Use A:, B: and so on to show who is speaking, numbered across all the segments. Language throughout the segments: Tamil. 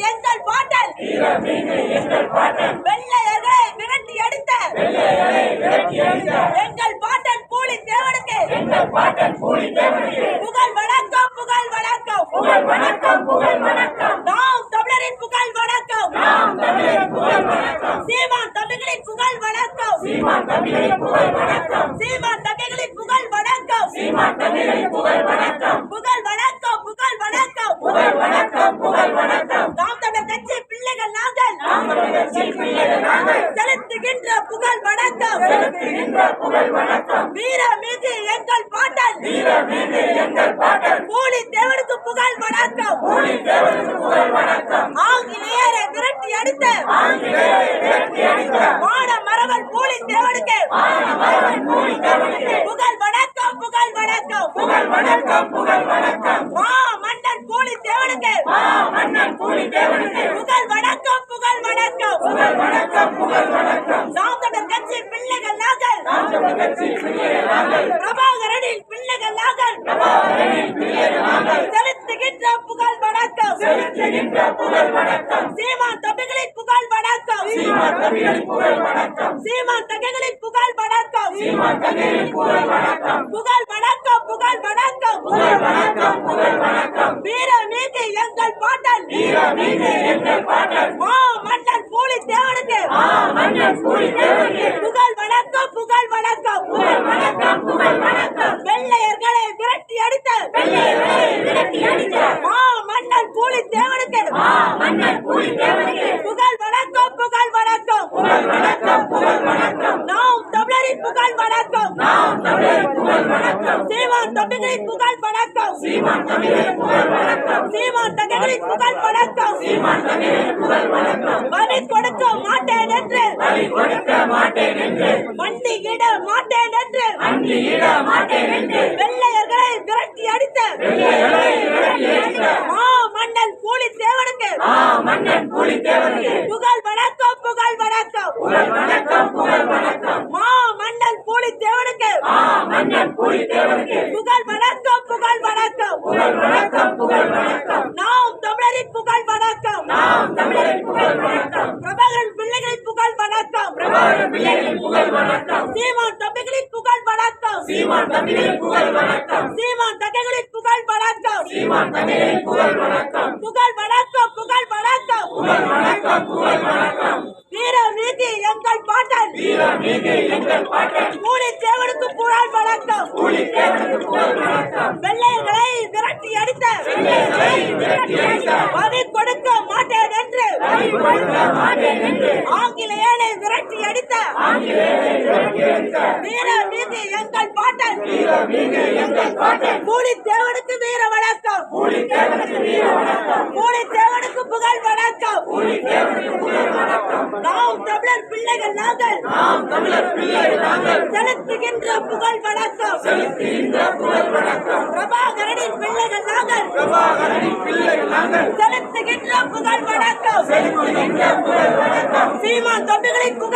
A: எங்கள் பாட்டன் வெள்ளையர்களை விரட்டி அடித்த எங்கள் பாட்டன் பூலித்தேவனுக்கு புகழ் வணக்கம் நாம் தமிழரின் புகழ் வணக்கம் சீமான் தம்பிகளின் புகழ் வணக்கம் சீமான் தம்பிகளின் புகழ் வணக்கம் நாம் தமிழர் கட்சி பிள்ளைகள் நாங்கள் செலுத்துகின்ற புகழ் வணக்கம் வீரமிகு எங்கள் பாட்டன் பூலித்தேவனுக்கு புகழ் வணக்கம் ஆங்கிலேயரை விரட்டி அடித்த வான மரவன் பூலித்தேவனுக்கு புகழ் வணக்கம் மன்னன் பூலித்தேவனுக்கு புகழ் வணக்கம் நாம் தமிழர் கட்சி பிள்ளைகள் நாங்கள் பிரபாகரனின் பிள்ளைகள் நாங்கள் செலுத்துகின்ற புகழ் வணக்கம் சீமான் தம்பிகளின் புகழ் வணக்கம் சீமான் தங்கைகளின் புகழ் வணக்கம் வீரமிகு எங்கள் பாட்டன் மன்னன் பூலித்தேவனுக்கு புகழ் வணக்கம் வெள்ளையர்களை விரட்டி அடித்த மன்னன் பூலித்தேவனுக்கு புகழ் வணக்கம் நாம் தமிழரின் புகழ் வணக்கம் சீமான் தம்பிகளின் புகழ் வணக்கம் சீமான் தங்கைகளின் புகழ் வணக்கம் வரி கொடுக்க மாட்டேன் என்று மண்டியிட மாட்டேன் என்று வெள்ளையர்களை விரட்டி அடித்த மன்னன் பூலித்தேவனுக்கு புகழ் வணக்கம் மன்னன் பூலித்தேவனுக்கு புகழ் வணக்கம் நாம் தமிழரின் புகழ் வணக்கம் பிரபாகரன் பிள்ளைகளின் புகழ் வணக்கம் சீமான் தம்பிகளின் புகழ் வணக்கம் சீமான் தங்கைகளின் புகழ் வணக்கம் வீரமிகு எங்கள் பாட்டன் பூலித்தேவனுக்கு புகழ் வணக்கம் வெள்ளையர்களை விரட்டி அடித்த வரி கொடுக்க மாட்டேன் என்று ஆங்கிலேயனை விரட்டி அடித்த வீரமிகு எங்கள் பாட்டன் பூலித்தேவனுக்கு வீர வணக்கம் பூலித்தேவனுக்கு புகழ் வணக்கம் நாம் தமிழர் பிள்ளைகள் நாங்கள் செலுத்துகின்ற புகழ் வணக்கம் பிரபாகரனின் பிள்ளைகள் நாங்கள் செலுத்துகின்ற புகழ் வணக்கம் சீமான் தம்பிகளின் புகழ்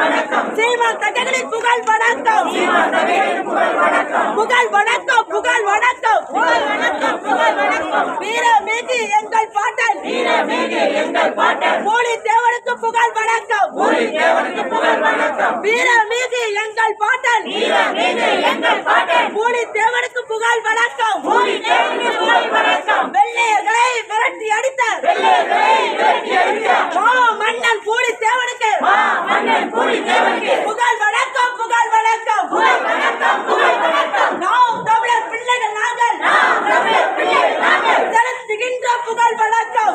A: வணக்கம் சீமான் தங்கைகளின் புகழ் வணக்கம் புகழ் வணக்கம் வீரமிகு எங்கள் பாட்டன் பூலித்தேவனுக்கு புகழ் வணக்கம் வீரமிகு எங்கள் பாட்டன் பூலித்தேவனுக்கு புகழ் வணக்கம் வெள்ளையர்களை விரட்டி அடித்த மன்னன் பூலித்தேவனுக்கு புகழ் வணக்கம் நாம் தமிழர் பிள்ளைகள் நாங்கள் செலுத்துகின்ற புகழ் வணக்கம்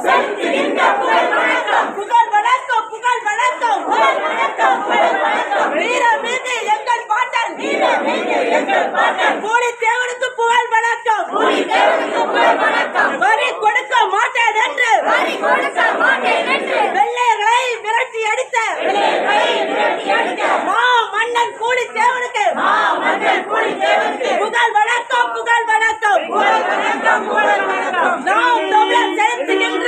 A: வீரமிகு எங்கள் பாட்டன் பூலித்தேவனுக்கு புகழ் வணக்கம் வரி கொடுக்க மாட்டேன் என்று வெள்ளையர்களை விரட்டி அடித்த மன்னன் பூலித்தேவனுக்கு புகழ் வணக்கம் நாம் தமிழர் செலுத்துகின்ற